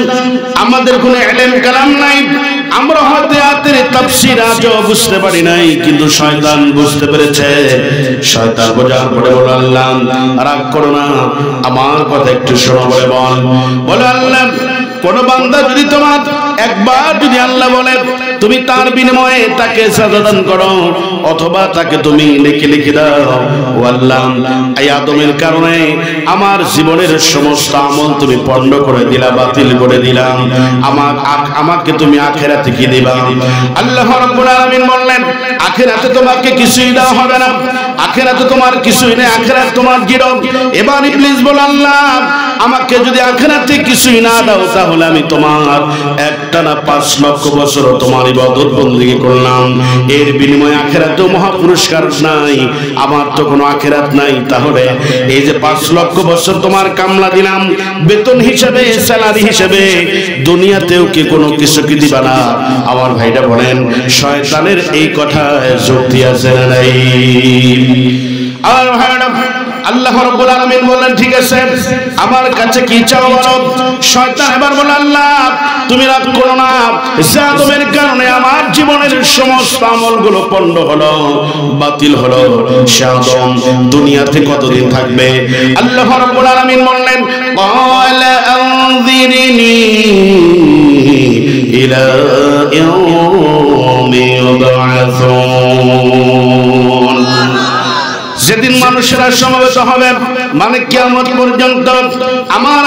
আমাদের কোনো ইলম কালাম নাই, আমরা হয়তো আয়াতের তাফসীর আজও বুঝতে পারি নাই, কিন্তু শয়তান বুঝতে পেরেছে। শয়তান বোঝার পরে বলে, আল্লাহ রাগ করো না, আমার কথা একটু শোনো। বলে আল্লাহ, কোন বান্দা যদি তোমার একবার যদি আল্লাহ বলে তুমি তার বিনিময়ে তাকে সাজা দান করো, অথবা তাকে তুমি লিখে লিখে দাও, ও আল্লাহ এই আদমের কারণে আমার জীবনের সমস্ত আমল তুমি পণ্ড করে দিলা, বাতিল করে দিলাম, আমাকে তুমি আখিরাতে কি দিবা? আল্লাহ রাব্বুল আলামিন বললেন, আখিরাতে তোমাকে কিছুই দেওয়া হবে না, আখিরাতে তোমার কিছুই নেই, আখিরাত তোমার জিরো। এবার ইবলিস বলে, আল্লাহ আমাকে যদি আখিরাতে কিছুই না দাও, তাহলে আমি তোমার একটানা 5 লক্ষ বছর তোমার ইবাদত বندگی করলাম, এর বিনিময়ে আখিরাতেও মহা পুরস্কার নাই, আমার তো কোনো আখিরাত নাই। তাহলে এই যে 5 লক্ষ বছর তোমার কামলা দিলাম বেতন হিসেবে, স্যালারি হিসেবে, দুনিয়াতেও কি কোনো কিছু কি দিবা না? আমার ভাইরা বলেন, শয়তানের এই কথায় যুক্তি আছে না নাই? আর ভাইরা, আল্লাহ রাব্বুল আলামিন বললেন, ঠিক আছে আমার কাছে কি চাও বলো। শয়তান এবার বলে, আল্লাহ তুমি রাগ করো না, আদমের কারণে আমার জীবনের সমস্ত আমলগুলো পণ্ড হলো, বাতিল হলো, সে আদম দুনিয়াতে কতদিন থাকবে? আল্লাহ রাব্বুল আলামিন বললেন, ক্বালা আনযিরনি ইলা ইয়াউমি ইউবআসুন। যেদিন মানুষেরা সমবেত হবে, মানে কিয়ামত পর্যন্ত, আমার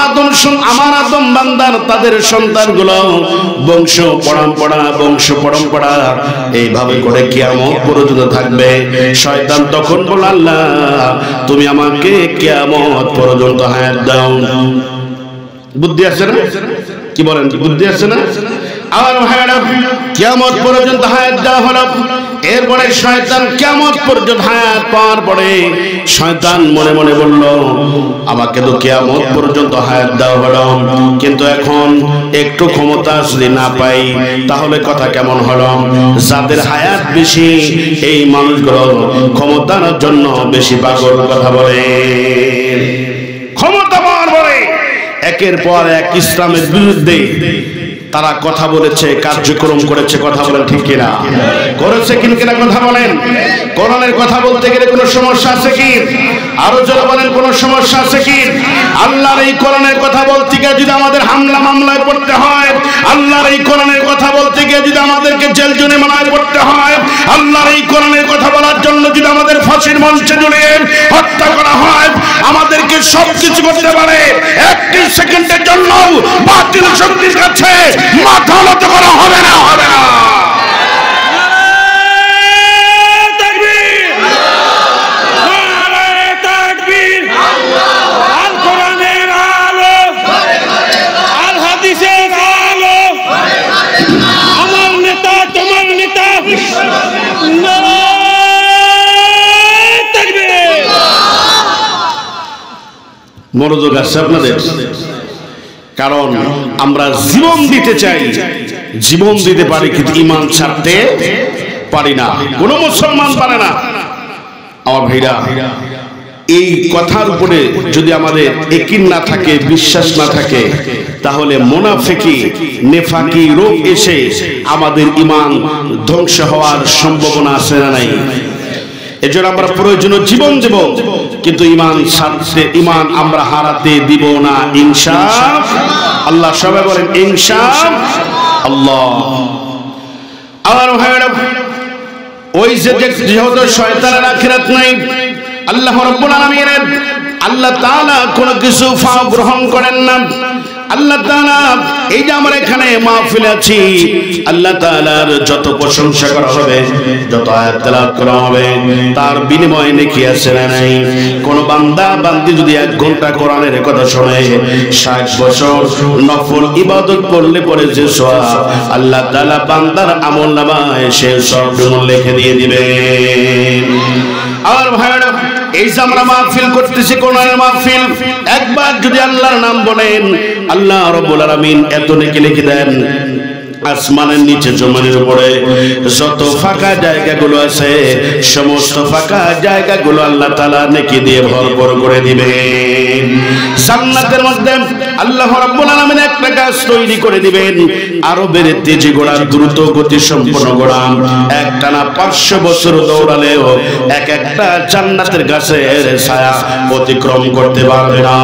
আদম বান্দার তাদের সন্তানগুলো বংশ পরম্পরা এইভাবে করে কিয়ামত পর্যন্ত থাকবে। শয়তান তখন বলে, আল্লাহ তুমি আমাকে কিয়ামত পর্যন্ত হায়াত দাও। বুদ্ধি আছে না? কি বলেন, বুদ্ধি আছে না? আর ভাইরা, কিয়ামত পর্যন্ত হায়াত দেওয়া হলো। এরপরে শয়তান কিয়ামত পর্যন্ত হায়াত পাওয়ার পরে শয়তান মনে মনে বলল, আমাকে তো কিয়ামত পর্যন্ত হায়াত দেওয়া হলো, কিন্তু এখন একটু ক্ষমতা যদি না পাই তাহলে কথা কেমন হলো? যাদের হায়াত বেশি এই মানুষগুলো ক্ষমতার জন্য বেশি পাগল। কথা বলে, ক্ষমতা পাওয়ার পরে একের পর এক ইসলামের বিরুদ্ধে তারা কথা বলেছে, কার্যক্রম করেছে। কথা বলেন ঠিক কিনা? করেছে কিনা কথা বলেন। কোরআনের কথা বলতে গেলে কোনো সমস্যা আছে কি? আরো জোরে বলেন, কোনো সমস্যা আছে কি? আল্লাহর এই কোরআনের কথা বলতে গিয়ে যদি আমাদের হামলা মামলায় পড়তে হয়, আল্লাহর এই কোরআনের কথা বলতে গিয়ে যদি আমাদেরকে জেল জরিমানায় পড়তে হয়, আল্লাহর এই কোরআনের কথা বলার জন্য যদি আমাদের ফাঁসির মঞ্চে ঝুলিয়ে হত্যা করা হয়, আমাদেরকে সবকিছু করতে পারে, একটি সেকেন্ডের জন্য বাতিল শক্তির কাছে মাথা নত করা হবে না, হবে না। মনোযোগ আছে আপনাদের? কারণ আমরা জীবন দিতে চাই, জীবন দিতে পারি, কিন্তু ঈমান ছাড়তে পারি না। কোন মুসলমান পারে না। আমার ভাইরা, এই কথার উপরে যদি আমাদের ইয়াকিন না থাকে, বিশ্বাস না থাকে, তাহলে মুনাফিকি নেফাকি রোগ এসে আমাদের ঈমান ধ্বংস হওয়ার সম্ভাবনা আছে না নাই? এজন্য আমরা প্রয়োজনীয় জীবন দেব, কিন্তু ঈমান ছাড়তে, ঈমান আমরা হারাতে দিব না ইনশাআল্লাহ। সবাই বলেন ইনশাআল্লাহ। আমার ভাইরা, ওই যে যেহেতু শয়তানের আখিরাত নাই, আল্লাহ রাব্বুল আলামিন আল্লাহ তাআলা কোনো কিছু ফাও গ্রহণ করেন না। আল্লাহ তাআলা এই যে আমরা এখানে মাহফিলে আছি, আল্লাহ তাআলার যত প্রশংসা করা হবে, যত আয়াত তেলাওয়াত করা হবে, তার বিনিময়ে নেকি আছে না নাই? কোন বান্দা বান্দি যদি 1 ঘন্টা কোরআনের কথা শুনে 60 বছর নফল ইবাদত করলে পরে যে সওয়াব আল্লাহ তাআলা বান্দার আমলনামায় সে সব লিখে দিয়ে দিবেন। আমার ভাইরা, এই যে আমরা মাহফিল করতেছি, কোরআনের মাহফিল, একবার যদি আল্লাহর নাম বলেন, আল্লাহ রাব্বুল আলামিন এত নেকি লিখে দেন। আসমানের নিচে জমিনের উপরে যত ফাঁকা জায়গাগুলো আছে, সমস্ত ফাঁকা জায়গাগুলো আল্লাহ তাআলা নেকি দিয়ে ভরপুর করে দিবেন। জান্নাতের মধ্যে আল্লাহ রাব্বুল আলামিন একটা গাছ তৈরি করে দিবেন, আরবের তেজি ঘোড়া, দ্রুত গতি সম্পন্ন ঘোড়া, একটানা 500 বছর দৌড়ালেও এক একটা জান্নাতের গাছের ছায়া অতিক্রম করতে পারবে না।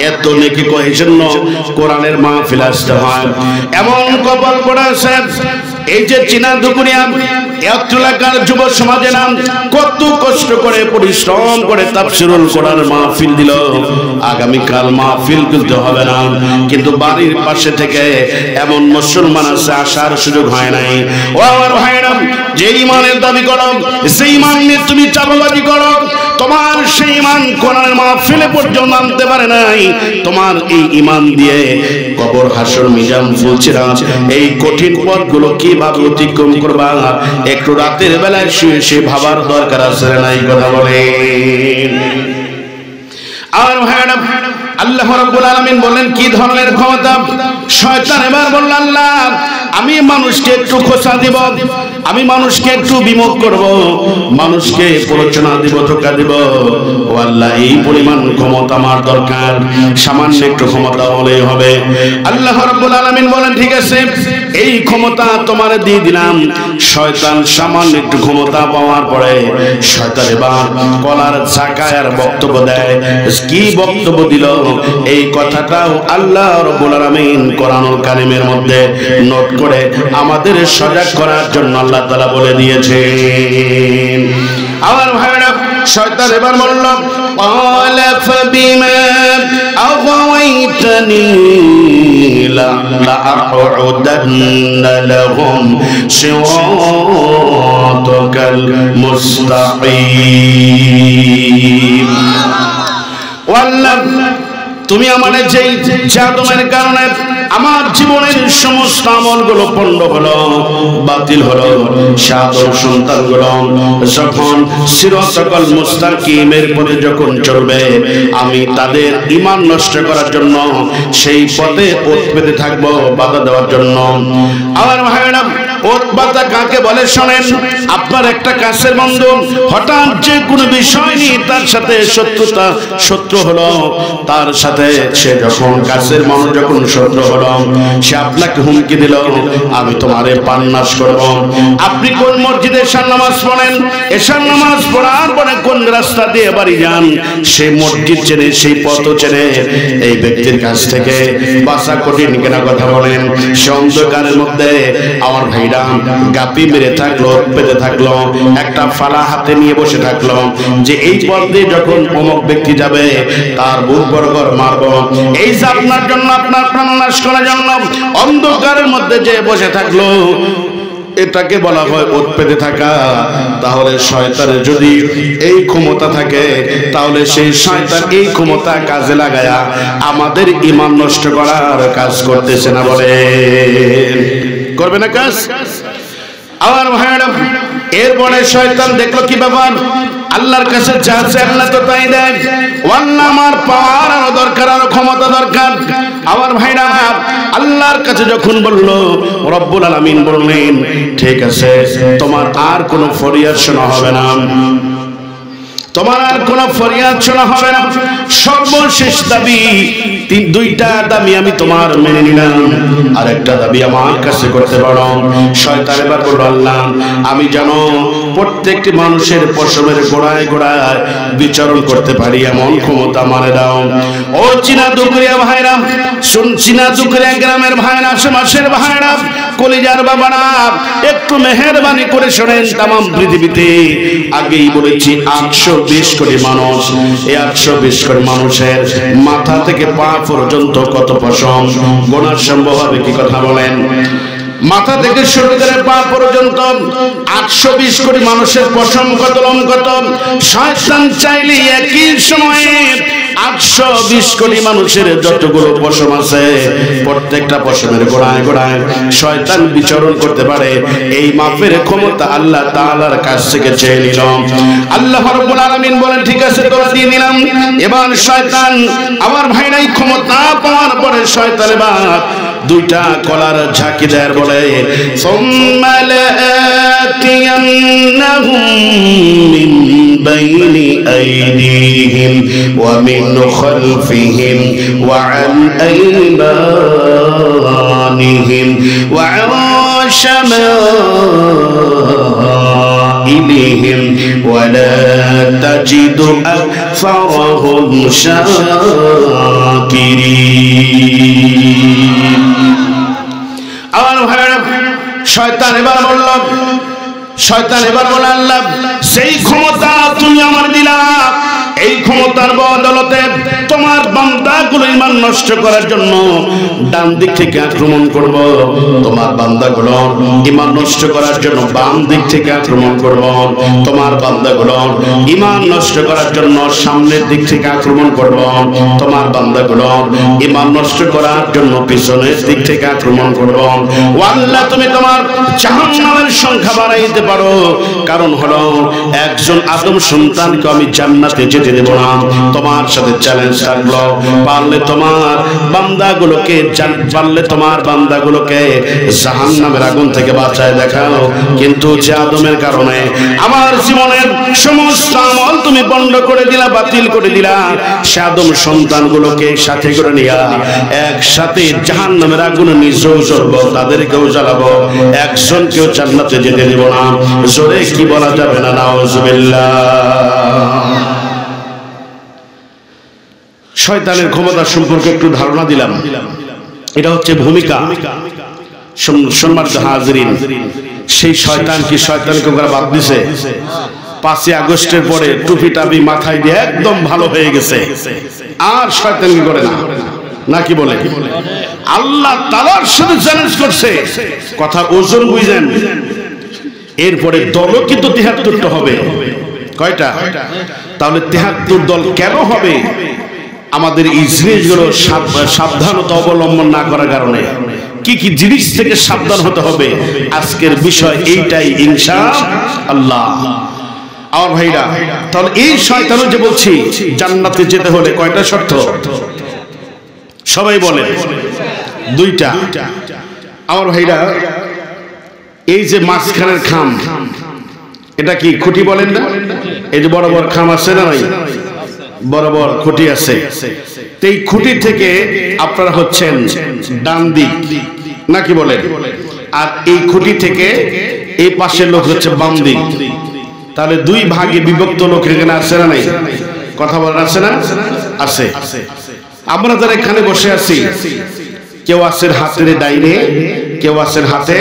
এত নেকি কয় জন্য কোরআনের মাহফিল আসতে হয়। এমন কপাল পড়েছে, এই যে চীনা দুপুরিয়া এলাকার যুব সমাজে নাম কত কষ্ট করে পরিশ্রম করে তাফসীরুল কোরআন মাহফিল দিল। আগামীকাল মাহফিল কিন্তু হবে না, কিন্তু বাড়ির পাশে থেকে এমন মুসলমান আছে আসার সুযোগ হয় নাই। ও আমার ভাইরা, যে ঈমানের দাবি করো, সেই ঈমান নিয়ে তুমি চাপাবাজি করো, তোমার সেই ঈমান কোরআনের মাহফিলে পর্যন্ত আনতে পারে নাই, তোমার এই ঈমান দিয়ে কবর, হাসর, মিজান, ফুলসিরাত এই কঠিন পথগুলো কিভাবে অতিক্রম করবা, একটু রাতের বেলায় শুয়ে শুয়ে ভাবার দরকার আছে নাই? কথা বলেন। আর ভাইরা, আল্লাহ রাব্বুল আলামিন বলেন কি ধরনের ক্ষমতা? শয়তান এবার বলল, আল্লাহ আমি মানুষকে একটু খোঁচা দিব, আমি মানুষকে একটু বিমুখ করব, মানুষকে প্ররোচনা দিব, ধোঁকা দিব। ও আল্লাহ, এই পরিমাণ ক্ষমতা আমার দরকার, সামান্য একটু ক্ষমতা হলেই হবে। আল্লাহ রাব্বুল আলামিন বলেন ঠিক আছে, এই ক্ষমতা তোমার দিয়ে দিলাম। শয়তান সামান্য একটু ক্ষমতা পাওয়ার পরে শয়তান এবার কলার ঝাঁকায় আর বক্তব্য দেয়। কি বক্তব্য দিল? এই কথাটাও আল্লাহ রাব্বুল আলামিন কোরআনুল কারীমের মধ্যে নোট করে আমাদের সজাগ করার জন্য আল্লাহ তাআলা বলে দিয়েছেন। আমার ভাইরা, শয়তান এবার বলল, ক্বালা ফাবিমা আগাওয়াইতানি লা'আকুদান্না লাহুম সিরাতাকাল মুস্তাকিম। ওয়াল্লাহ, তুমি আমাদের যেই জাদুমের কারণে আমার জীবনের সমস্ত আমলগুলো পণ্ড হলো, বাতিল হলো, সাধন সন্তানগুলো যখন সিরাতাল মুস্তাকিমের পথে যখন চলবে, আমি তাদের ঈমান নষ্ট করার জন্য সেই পথে ওত পেতে থাকবো, বাধা দেওয়ার জন্য। আমার ভাইরা, ওত বাধা কাকে বলে শোনেন। আপনার একটা কাছের বন্ধু হঠাৎ যে কোনো বিষয় নিয়ে তার সাথে শত্রু হলো, তার সাথে সে যখন কাছের মানুষ যখন শত্রু হলো, সে আপনাকে হুমকি দিল, আমি তোমারে পান্নাশ করব। আপনি কোন মসজিদে এশার নামাজ পড়েন, এশার নামাজ পড়ার পরে কোন রাস্তা দিয়ে বাড়ি যান, সেই মসজিদ চেনে, সেই পথ চেনে। এই ব্যক্তির কাছ থেকে বাঁচা কঠিন কেনা? কথা বলেন। সে অন্ধকারের মধ্যে আমার ভাইরা ভাইরা গাপি মেরে থাকলো, পেতে থাকলো, একটা ফালা হাতে নিয়ে বসে থাকলো যে এই পথ দিয়ে যখন অমুক ব্যক্তি যাবে তার বুক বরগর মারবো। এই যে আপনার জন্য, আপনার প্রাণ নাশ করার জন্য অন্ধকারের মধ্যে যে বসে থাকলো, এটাকে বলা হয় ওত পেতে থাকা। তাহলে শয়তানের যদি এই ক্ষমতা থাকে, তাহলে সেই শয়তান এই ক্ষমতা কাজে লাগায়া আমাদের ঈমান নষ্ট করার কাজ করতেছে না? বলে করবে না কাজ? আমার ভাইরা, এরপরে শয়তান দেখলো কি ব্যাপার, আল্লাহর কাছে চাচ্ছে, আল্লাহ তো তাই দেয়, ওয়াল্লাহ আমার পাওয়ার আরো দরকার, আরো ক্ষমতা দরকার। আমার ভাইরা, আল্লাহর কাছে যখন বলল, রব্বুল আলামিন বললেন ঠিক আছে, তোমার আর কোনো ফরিয়াদ শোনা হবে না, তোমার আর কোনো ফরিয়াদ শোনা হবে না। সর্বশেষ দাবি, দুইটা দাবি আমি তোমার মেনে নিলাম, আর একটা দাবি আমার কাছে করতে পারো। শয়তান এবার বলল, আল্লাহ আমি জানো প্রত্যেকটি মানুষের পশমের গোড়ায় গোড়ায় বিচরণ করতে পারি, এমন ক্ষমতা আমারে দাও। ও চীনা দুকুরিয়া ভাইরা, চীনা দুকুরিয়া গ্রামের ভাইরা, আশেপাশের ভাইরা, কলিজার বাবারা, একটু মেহেরবানি করে শোনেন। তাম পৃথিবীতে আগেই বলেছি 820 কোটি মানুষ, এই 820 কোটি মানুষের মাথা থেকে পা পর্যন্ত কত পশম গোনা সম্ভব হবে? কি কথা বলেন? মাথা থেকে শুরু করে পা পর্যন্ত 820 কোটি মানুষের পশম কত, লোম কত। শয়তান চাইলে একই সময়ে 820 কোটি মানুষের যতগুলো পশম আছে, প্রত্যেকটা পশমের গোড়ায় গোড়ায় শয়তান বিচরণ করতে পারে। এই মাপের ক্ষমতা আল্লাহ তাআলার কাছ থেকে চেয়ে নিল। আল্লাহ রাব্বুল আলামিন বলেন ঠিক আছে, তোরা দিয়ে নিলাম। এবার শয়তান, আমার ভাইরাই ক্ষমতা পাওয়ার পরে শয়তান এবার দুইটা কলার ঝাঁকি দেয়, বলে সুম্মা লাআতিয়ান্নাহুম মিন বাইনি আইদিহিম ওয়া মিন খালফিহিম ওয়া আন আইমানিহিম ওয়া আন শামাইলিহিম ওয়া লা তাজিদু আকসারাহুম শাকিরিন। আমার ভাইরা, শয়তান এবার বলল, আল্লাহ সেই ক্ষমতা তুমি আমার দিলা, এই ক্ষমতার বদলতে তোমার বান্দাগুলো ঈমান নষ্ট করার জন্য ডান দিক থেকে আক্রমণ করব, তোমার বান্দাগুলো ঈমান নষ্ট করার জন্য বাম দিক থেকে আক্রমণ করব, তোমার বান্দাগুলো ঈমান নষ্ট করার জন্য সামনের দিক থেকে আক্রমণ করব, তোমার বান্দাগুলো ঈমান নষ্ট করার জন্য পিছনের দিক থেকে আক্রমণ করব। ও আল্লাহ, তুমি তোমার জাহান্নামের সংখ্যা বাড়াইতে পারো, কারণ হলো একজন আদম সন্তানকে আমি জান্নাতে যেতে দেব না। তোমার সাথে চ্যালেঞ্জ থাকলো, পারলে তোমার বান্দাগুলোকে জাহান্নামের আগুন থেকে বাঁচায় দেখাও। কিন্তু যে আদমের কারণে আমার জীবনের সমস্ত আমল তুমি বন্ধ করে দিলা, বাতিল করে দিলা, সে আদম সন্তানগুলোকে সাথে করে নিয়া একসাথে জাহান্নামের আগুনে নিজেও জ্বলবো, তাদেরকেও জ্বালাবো, একজনকেও জান্নাতে যেতে দেব না। জোরে কি বলা যাবে না? নাউজুবিল্লাহ। শয়তানের ক্ষমতা সম্পর্কে একটু ধারণা দিলাম। এটা হচ্ছে ভূমিকা। সম্মানিত হাজিরিন, সেই শয়তান কি শয়তানকে ওরা বাদ দিছে? 5ই আগস্টের পরে টুপি টাপি মাথায় দিয়ে একদম ভালো হয়ে গেছে, আর শয়তান কি করে না? নাকি বলে? আল্লাহ তাআলার সাথে চ্যালেঞ্জ করছে, কথা ওজন বুঝেন। এরপরে দলও কিন্তু 73টা হবে। কয়টা? তাহলে 73 দল কেন হবে? আমাদের এই জিনিসগুলো সাবধানতা অবলম্বন না করার কারণে। কি কি জিনিস থেকে সাবধান হতে হবে, আজকের বিষয় এইটাই ইনশাআল্লাহ। আমার ভাইরা, তাহলে এই শয়তানও যে বলছি জান্নাতে যেতে হলে কয়টা শর্ত? সবাই বলে 2টা। আমার ভাইরা, এই যে মাঝখানের খাম, এটা কি খুঁটি বলেন না? এই যে বড় বড় খাম আছে না নাই? বড় বড় খুঁটি আছে। এই খুঁটি থেকে আপনারা হচ্ছেন ডান দিক, নাকি বলেন? আর এই খুঁটি থেকে এই পাশের লোক হচ্ছে বাম দিক। তাহলে 2 ভাগে বিভক্ত লোক এখানে আছে না নাই? কথা বলেন, আছে না? আছে। আমরা যারা এখানে বসে আছি, কেউ আছেন হাতের ডাইনে, কেউ আছেন হাতে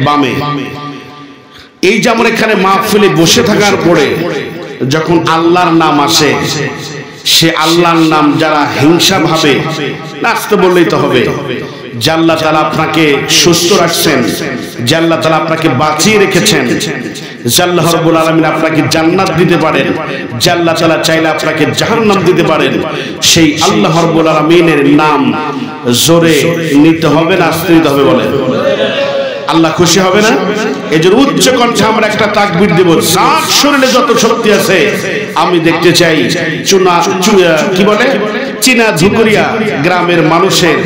বামে। এই যে আমরা এখানে মাহফিলে বসে থাকার পরে যখন আল্লাহর নাম আসে, সে আল্লাহর নাম যারা হিংসা ভাবে, নাচতে বললেই তো হবে, যে আল্লাহ তাআলা আপনাকে সুস্থ রাখছেন, যে আল্লাহ তাআলা আপনাকে বাঁচিয়ে রেখেছেন, যে আল্লাহ রাব্বুল আলামিন আপনাকে জান্নাত দিতে পারেন, যে আল্লাহ তাআলা চাইলে আপনাকে জাহান্নাম দিতে পারেন, সেই আল্লাহ রাব্বুল আলামিনের নাম জোরে নিতে হবে না আস্তে নিতে হবে বলেন? আল্লাহ খুশি হবে না? এই যে উচ্চ কণ্ঠে আমরা একটা তাকবীর দেব, যার শরীরে যত শক্তি আছে আমি দেখতে চাই কি বলে চীনা ঝুকুরিয়া গ্রামের মানুষের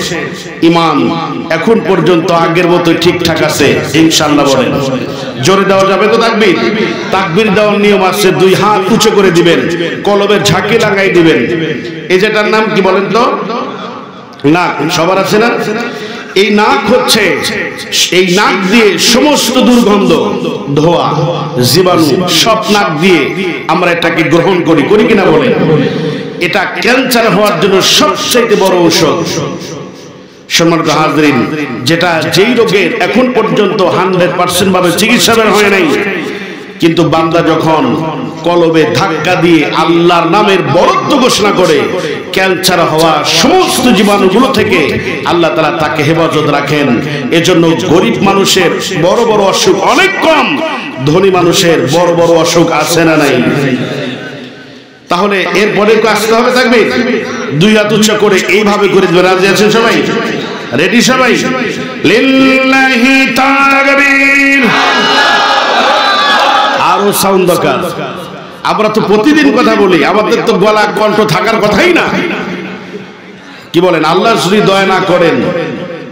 ঈমান এখন পর্যন্ত আগের মতো ঠিকঠাক আছে ইনশাআল্লাহ বলেন। জোরে দেওয়া যাবে তো তাকবীর? তাকবীর দেওয়ার নিয়ম আছে, দুই হাত উঁচু করে দিবেন, কলবের ঝাঁকি লাগাই দিবেন। এই যেটার নাম কি বলেন তো? নাক। সবার আছে না? এই নাক হচ্ছে, এই নাক দিয়ে সমস্ত দুর্গন্ধ, ধোয়া, জীবাণু সব নাক দিয়ে আমরা এটাকে গ্রহণ করি, করি কিনা বলেন? এটা ক্যান্সার হওয়ার জন্য সবচেয়ে বড় ঔষধ। সম্মানিত হাজরিন, যেটা যেই রোগের এখন পর্যন্ত 100% ভাবে চিকিৎসা বের হয় নাই, কিন্তু বান্দা যখন কলবে ধাক্কা দিয়ে আল্লাহর নামের বরত্ব ঘোষণা করে, ক্যান্সার হওয়া সমস্ত জীবাণুগুলো থেকে আল্লাহ তাআলা তাকে হেফাজত রাখেন। এজন্য গরিব মানুষের বড় বড় অসুখ অনেক কম, ধনী মানুষের বড় বড় অসুখ আছে না নাই? তাহলে এরপরে আসতে হবে তাকবীর, দুই হাত উচ্চ করে এইভাবে করে দিবেন। রাজি আছেন সবাই? রেডি সবাই? লিল্লাহি তাকবীর। আরো সাউন্ড দরকার। আমরা তো প্রতিদিন কথা বলি, আমাদের তো গলা কণ্ঠ থাকার কথাই না। কি বলেন? আল্লাহ যদি দয়া না করেন,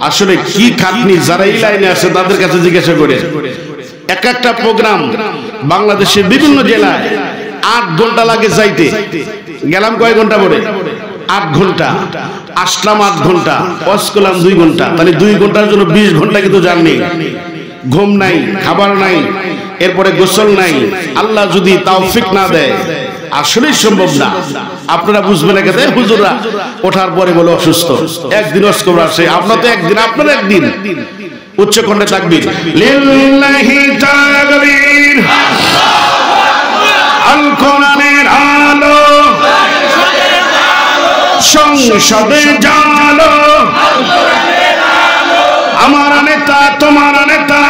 আসলে কি খাটনি যারা এই লাইনে আছে তাদের কাছে জিজ্ঞাসা করে। এক একটা প্রোগ্রাম বাংলাদেশের বিভিন্ন জেলায় 8 ঘন্টা লাগে যাইতে। গেলাম কয় ঘন্টা পরে? 8 ঘন্টা। আসলাম 8 ঘন্টা, ওয়াজ করলাম 2 ঘন্টা, তাহলে 2 ঘন্টার জন্য 20 ঘন্টা কিন্তু জার্নি। ঘুম নাই, খাবার নাই, এরপরে গোসল নাই। আল্লাহ যদি তৌফিক না দেয় আসলেই সম্ভব না। আপনারা বুঝবেন না কেন? হুজুররা ওঠার পরে বলে অসুস্থ, একদিন ওয়াজ করবে আসে, আপনার তো একদিন, আপনার একদিন। উচ্চ কণ্ঠে তাকবীর, লিল্লাহি তাকবীর। আল কোরআনের আলো সংসদে জালো, আমার নেতা তোমার নেতা,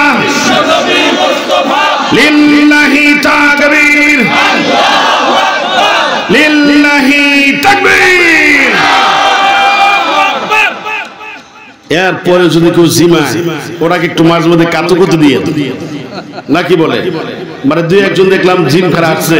লিল্লাহি তাকবীর, লিল্লাহি তাকবীর। এরপরে যদি কেউ জিমায়, ওটাকে একটু মাঝে মধ্যে কাতুকুতু দিয়ে নাকি বলে, মানে 2-1 জন দেখলাম জিম খারাপ আছে।